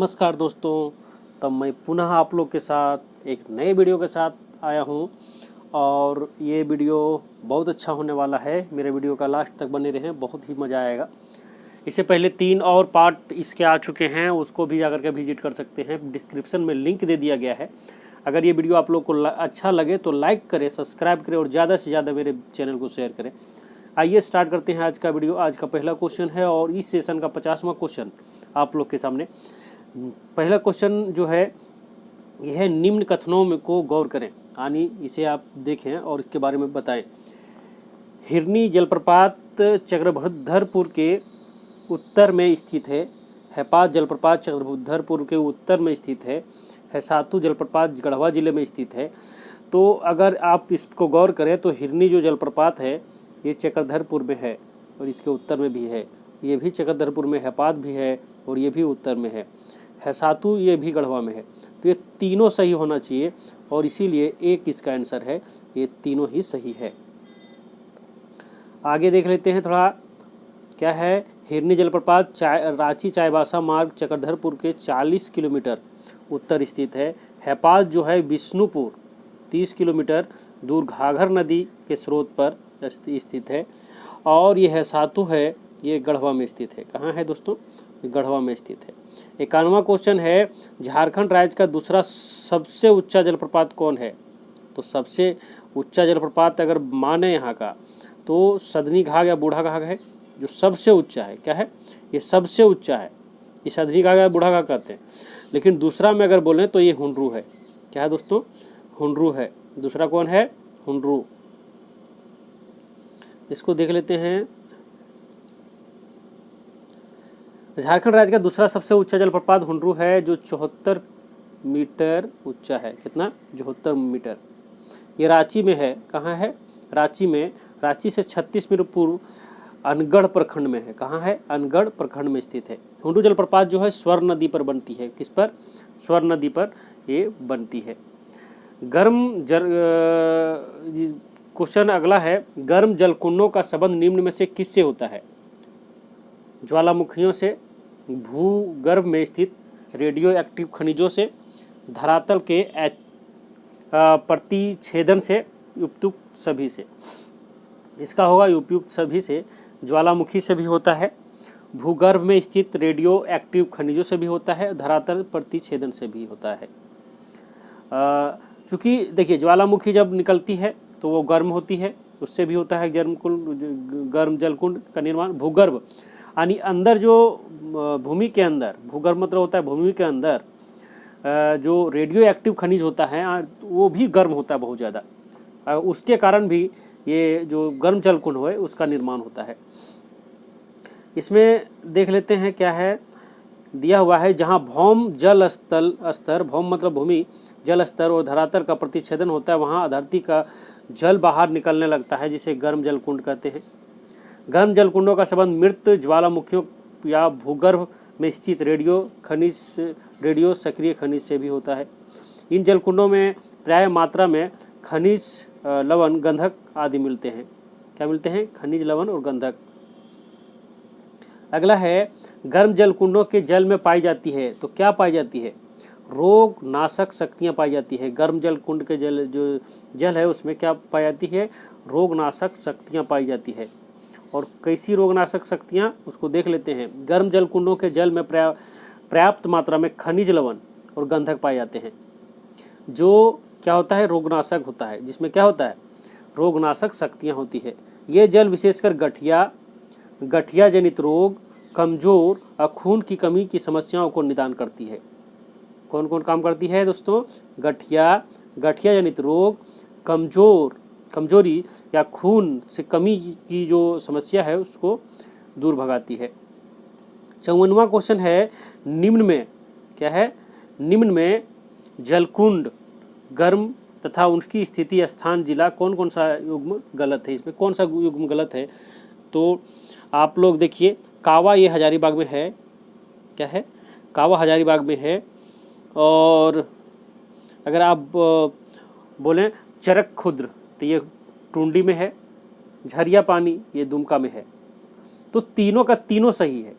नमस्कार दोस्तों। तब मैं पुनः आप लोग के साथ एक नए वीडियो के साथ आया हूं और ये वीडियो बहुत अच्छा होने वाला है। मेरे वीडियो का लास्ट तक बने रहें, बहुत ही मज़ा आएगा। इससे पहले 3 और पार्ट इसके आ चुके हैं, उसको भी जाकर के विजिट कर सकते हैं। डिस्क्रिप्शन में लिंक दे दिया गया है। अगर ये वीडियो आप लोग को अच्छा लगे तो लाइक करें, सब्सक्राइब करें और ज़्यादा से ज़्यादा मेरे चैनल को शेयर करें। आइए स्टार्ट करते हैं आज का वीडियो। आज का पहला क्वेश्चन है और इस सेशन का 50वां क्वेश्चन आप लोग के सामने। पहला क्वेश्चन जो है यह है, निम्न कथनों में को गौर करें, यानी इसे आप देखें और इसके बारे में बताएं। हिरनी जलप्रपात चक्रधरपुर के उत्तर में स्थित है। हैपात जलप्रपात चक्रधरपुर के उत्तर में स्थित है। हैसातु जलप्रपात गढ़वा जिले में स्थित है। तो अगर आप इसको गौर करें तो हिरनी जो जलप्रपात है ये चक्रधरपुर में है और इसके उत्तर में भी है। ये भी चक्रधरपुर में, हैपात भी है और ये भी उत्तर में है। हैसातु ये भी गढ़वा में है। तो ये तीनों सही होना चाहिए और इसीलिए एक इसका आंसर है। ये तीनों ही सही है। आगे देख लेते हैं थोड़ा क्या है। हिरनी जलप्रपात रांची चाईबासा मार्ग चक्रधरपुर के 40 किलोमीटर उत्तर स्थित है। हैपात जो है विष्णुपुर 30 किलोमीटर दूर घाघर नदी के स्रोत पर स्थित है। और ये हैसातु है, ये गढ़वा में स्थित है। कहाँ है दोस्तों? गढ़वा में स्थित है। 51वां क्वेश्चन है, झारखंड राज्य का दूसरा सबसे ऊंचा जलप्रपात कौन है? तो सबसे ऊंचा जलप्रपात अगर माने यहाँ का तो सदनी घाघ या बूढ़ा घाघ है जो सबसे ऊंचा है। क्या है? ये सबसे ऊंचा है। ये सदनी घाघ या बूढ़ा घाघ कहते हैं। लेकिन दूसरा में अगर बोलें तो ये हुंडरू है। क्या है दोस्तों? हुंडरू है। दूसरा कौन है? हुंडरू। इसको देख लेते हैं। झारखंड राज्य का दूसरा सबसे ऊंचा जलप्रपात हुंडरू है जो 74 मीटर ऊंचा है। कितना? 74 मीटर। ये रांची में है। कहाँ है? रांची में। रांची से 36 मीटर पूर्व अनगढ़ प्रखंड में है। कहाँ है? अनगढ़ प्रखंड में स्थित है। हुंडरू जलप्रपात जो है स्वर्ण नदी पर बनती है। किस पर? स्वर्ण नदी पर ये बनती है। क्वेश्चन अगला है, गर्म जलकुंडों का संबंध निम्न में से किससे होता है? ज्वालामुखियों से, भूगर्भ में स्थित रेडियो एक्टिव खनिजों से, धरातल के प्रतिच्छेदन से, उपयुक्त सभी से। इसका होगा उपयुक्त सभी से। ज्वालामुखी से भी होता है, भूगर्भ में स्थित रेडियो एक्टिव खनिजों से भी होता है, धरातल प्रतिच्छेदन से भी होता है। चूँकि देखिए ज्वालामुखी जब निकलती है तो वो गर्म होती है, उससे भी होता है गर्म जलकुंड का निर्माण। भूगर्भ यानी अंदर जो भूमि के अंदर, भूगर्भ मतलब होता है भूमि के अंदर जो रेडियो एक्टिव खनिज होता है वो भी गर्म होता है बहुत ज़्यादा। उसके कारण भी ये जो गर्म जलकुंड है उसका निर्माण होता है। इसमें देख लेते हैं क्या है दिया हुआ है। जहाँ भौम जल स्तर, भौम मतलब भूमि, जल स्तर और धरातल का प्रतिच्छेदन होता है वहाँ धरती का जल बाहर निकलने लगता है, जिसे गर्म जलकुंड कहते हैं। गर्म जलकुंडों का संबंध मृत ज्वालामुखियों या भूगर्भ में स्थित रेडियो सक्रिय खनिज से भी होता है। इन जलकुंडों में प्राय मात्रा में खनिज लवण, गंधक आदि मिलते हैं। क्या मिलते हैं? खनिज लवण और गंधक। अगला है, गर्म जलकुंडों के जल में पाई जाती है। तो क्या पाई जाती है? रोग नाशक शक्तियाँ पाई जाती है। गर्म जलकुंड के जल है उसमें क्या पाई जाती है? रोग नाशक शक्तियाँ पाई जाती है। और कैसी रोगनाशक शक्तियाँ, उसको देख लेते हैं। गर्म जलकुंडों के जल में पर्याप्त मात्रा में खनिज लवण और गंधक पाए जाते हैं, जो क्या होता है? रोगनाशक होता है। जिसमें क्या होता है? रोगनाशक शक्तियाँ होती है। ये जल विशेषकर गठिया जनित रोग, कमजोर और खून की कमी की समस्याओं को निदान करती है। कौन कौन काम करती है दोस्तों? गठिया जनित रोग, कमजोरी या खून से कमी की जो समस्या है उसको दूर भगाती है। 54वां क्वेश्चन है, निम्न में क्या है? निम्न में जलकुंड गर्म तथा उनकी स्थिति, स्थान, जिला, कौन कौन सा युग्म गलत है? इसमें कौन सा युग्म गलत है? तो आप लोग देखिए, कावा ये हजारीबाग में है। क्या है? कावा हजारीबाग में है। और अगर आप बोलें चरक खुद्र तो ये टुंडी में है। झरिया पानी ये दुमका में है। तो तीनों का तीनों सही है।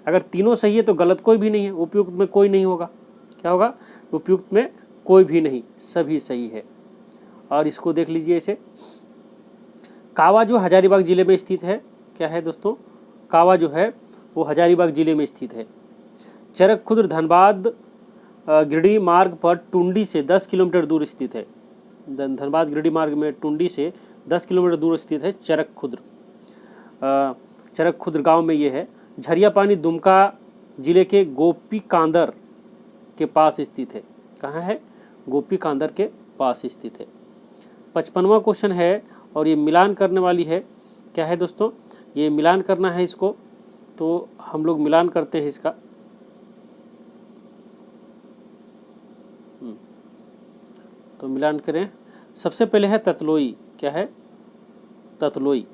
अगर तीनों सही है तो गलत कोई भी नहीं है, उपयुक्त में कोई नहीं होगा। क्या होगा? उपयुक्त में कोई भी नहीं, सभी सही है। और इसको देख लीजिए इसे, कावा जो हजारीबाग जिले में स्थित है, क्या है दोस्तों? कावा जो है वो हजारीबाग जिले में स्थित है। चरक खुर्द धनबाद गिरिडीह मार्ग पर टुंडी से 10 किलोमीटर दूर स्थित है। धनबाद गिरिडीह मार्ग में टुंडी से 10 किलोमीटर दूर स्थित है चरक खुर्द। चरक खुर्द गांव में ये है। झरिया पानी दुमका जिले के गोपी कांदर के पास स्थित है। कहाँ है? गोपी कांदर के पास स्थित है। 55वां क्वेश्चन है और ये मिलान करने वाली है। क्या है दोस्तों? ये मिलान करना है इसको, तो हम लोग मिलान करते हैं इसका। तो मिलान करें। सबसे पहले है ततलोई। क्या है? ततलोई।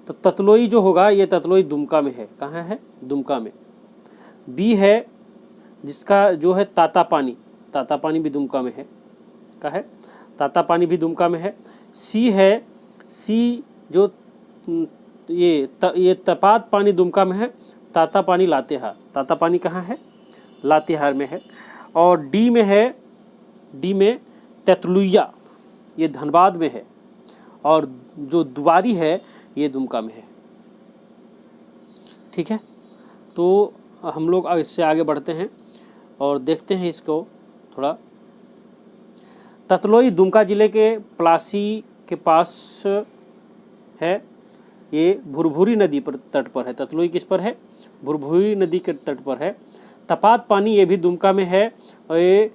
तो ततलोई जो होगा ये ततलोई दुमका में है। कहाँ है? दुमका में। बी है जिसका जो है ताता पानी, ताता पानी भी दुमका में है। क्या है? ताता पानी भी दुमका में है। सी है, सी जो ये तपात पानी दुमका में है, ताता पानी लातेहार। ताता पानी कहाँ है? लातेहार में है। और डी में है, डी में तेतलुइया, ये धनबाद में है। और जो दुआरी है ये दुमका में है। ठीक है, तो हम लोग इससे आगे बढ़ते हैं और देखते हैं इसको थोड़ा। ततलोई दुमका जिले के पलासी के पास है। ये भुरभुरी नदी पर तट पर है। ततलोई किस पर है? भुरभुरी नदी के तट पर है। तपात पानी ये भी दुमका में है और ये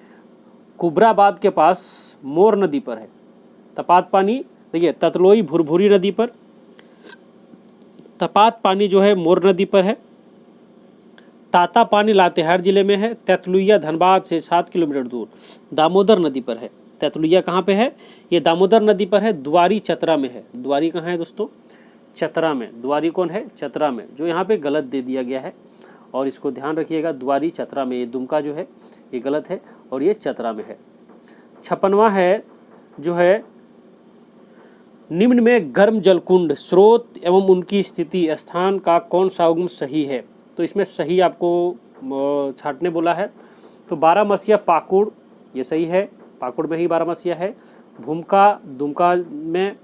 कुबराबाद के पास मोर नदी पर है। तपात पानी देखिए, ततलोई भुरभुरी नदी पर, तपात पानी जो है मोर नदी पर है। ताता पानी लातेहार जिले में है। तेतलुइया धनबाद से 7 किलोमीटर दूर दामोदर नदी पर है। तेतलुइया कहाँ पे है? ये दामोदर नदी पर है। दुआरी चतरा में है। दुआरी कहाँ है दोस्तों? चतरा में। दुआरी कौन है? चतरा में, जो यहाँ पे गलत दे दिया गया है और इसको ध्यान रखिएगा। दुआरी चतरा में, ये दुमका जो है ये गलत है और ये चतरा में है। 56वां है जो है, निम्न में गर्म जलकुंड स्रोत एवं उनकी स्थिति स्थान का कौन सा उगम सही है? तो इसमें सही आपको छांटने बोला है। तो बारामसिया पाकुड़ ये सही है, पाकुड़ में ही बारामसिया है। भूमका दुमका में,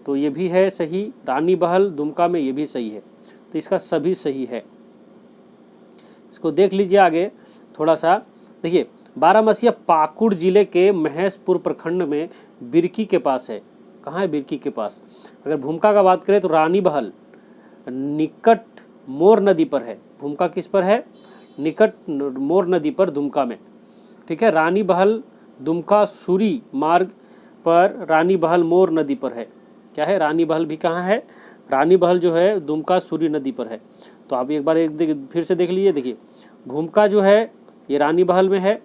तो ये भी है सही। रानी बहल दुमका में, ये भी सही है। तो इसका सभी सही है। इसको देख लीजिए आगे थोड़ा सा। देखिए, बारामसिया पाकुड़ जिले के महेशपुर प्रखंड में बिरकी के पास है। कहाँ है? बिरकी के पास। अगर भूमका का बात करें तो रानी बहल निकट मोर नदी पर है। भूमका किस पर है? निकट मोर नदी पर, दुमका में। ठीक है, रानी बहल दुमका सूरी मार्ग पर, रानी बहल मोर नदी पर है। क्या है? रानी बहल भी कहाँ है? रानी बहल जो है दुमका सूरी नदी पर है। तो आप एक बार फिर से देख लीजिए। देखिए, भूमका जो है ये रानी बहल में है।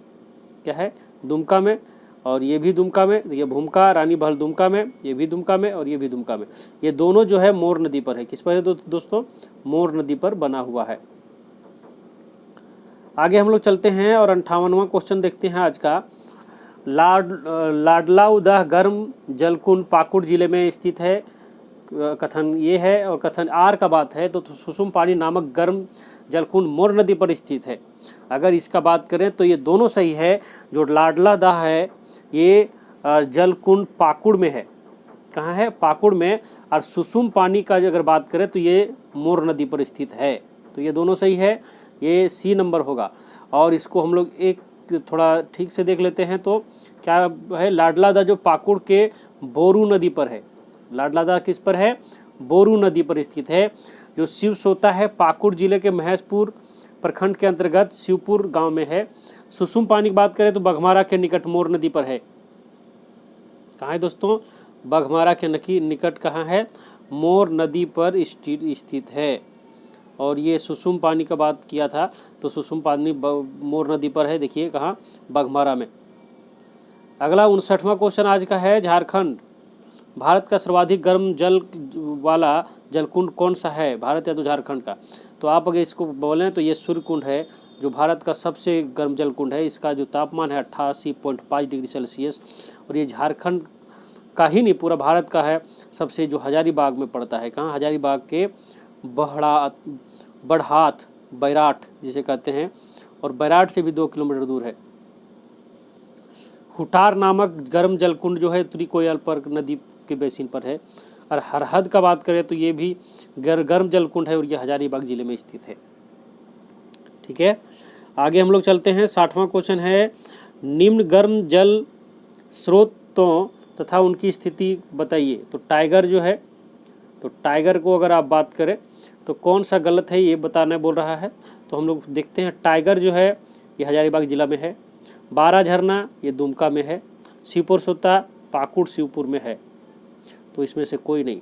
क्या है? दुमका में। और ये भी दुमका में। देखिए, भूमका रानी बहल दुमका में, ये भी दुमका में और ये भी दुमका में। ये दोनों जो है मोर नदी पर है। किस पर है दोस्तों? मोर नदी पर बना हुआ है। आगे हम लोग चलते हैं और 58वां क्वेश्चन देखते हैं आज का। लाडलाउदह गर्म जलकुंड पाकुड़ जिले में स्थित है। कथन ये है और कथन आर का बात है तो सुसुम पानी नामक गर्म जलकुंड मोर नदी पर स्थित है। अगर इसका बात करें तो ये दोनों सही है। जो लाडलादह है ये जलकुंड पाकुड़ में है। कहाँ है? पाकुड़ में। और सुसुम पानी का अगर बात करें तो ये मोर नदी पर स्थित है। तो ये दोनों सही है, ये सी नंबर होगा। और इसको हम लोग एक थोड़ा ठीक से देख लेते हैं। तो क्या है? लाडलादा जो पाकुड़ के बोरू नदी पर है। लाडलादा किस पर है? बोरू नदी पर स्थित है। जो शिव सोता है पाकुड़ जिले के महेशपुर प्रखंड के अंतर्गत शिवपुर गांव में है। सुसुम पानी की बात करें तो बघमारा के निकट मोर नदी पर है। कहाँ है दोस्तों? बघमारा के निकट कहाँ है? मोर नदी पर स्थित है। और ये सुसुम पानी का बात किया था तो सुसुम पानी मोर नदी पर है। देखिए कहाँ? बघमारा में। अगला 59वां क्वेश्चन आज का है। झारखंड भारत का सर्वाधिक गर्म जल वाला जलकुंड कौन सा है? भारत या तो झारखंड का? तो आप अगर इसको बोलें तो ये सूर्यकुंड है, जो भारत का सबसे गर्म जलकुंड है। इसका जो तापमान है 88.5 डिग्री सेल्सियस। और ये झारखंड का ही नहीं, पूरा भारत का है सबसे, जो हजारीबाग में पड़ता है। कहाँ? हजारीबाग के बड़हात बैराठ जिसे कहते हैं, और बैराठ से भी 2 किलोमीटर दूर है। हुटार नामक गर्म जलकुंड जो है तुरिकोयल पर नदी के बेसिन पर है। और हरहद का बात करें तो ये भी गर्म जलकुंड है और ये हजारीबाग जिले में स्थित है। ठीक है, आगे हम लोग चलते हैं। 60वां क्वेश्चन है, निम्न गर्म जल स्रोतों तथा उनकी स्थिति बताइए। तो टाइगर जो है, तो टाइगर को अगर आप बात करें तो कौन सा गलत है ये बताने बोल रहा है। तो हम लोग देखते हैं, टाइगर जो है ये हजारीबाग जिला में है, बारह झरना ये दुमका में है, शिवपुर सोता पाकुड़ शिवपुर में है। तो इसमें से कोई नहीं,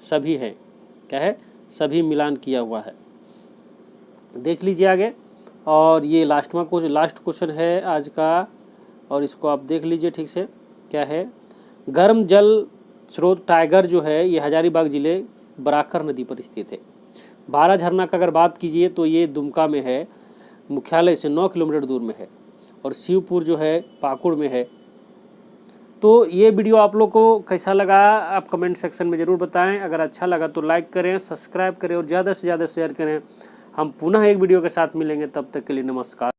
सभी हैं। क्या है, सभी मिलान किया हुआ है। देख लीजिए आगे। और ये लास्ट क्वेश्चन है आज का, और इसको आप देख लीजिए ठीक से। क्या है, गर्म जल स्रोत टाइगर जो है ये हजारीबाग जिले बराकर नदी पर स्थित है। बारह झरना का अगर बात कीजिए तो ये दुमका में है, मुख्यालय से 9 किलोमीटर दूर में है, और शिवपुर जो है पाकुड़ में है। तो ये वीडियो आप लोग को कैसा लगा आप कमेंट सेक्शन में ज़रूर बताएं। अगर अच्छा लगा तो लाइक करें, सब्सक्राइब करें और ज़्यादा से ज़्यादा शेयर करें। हम पुनः एक वीडियो के साथ मिलेंगे, तब तक के लिए नमस्कार।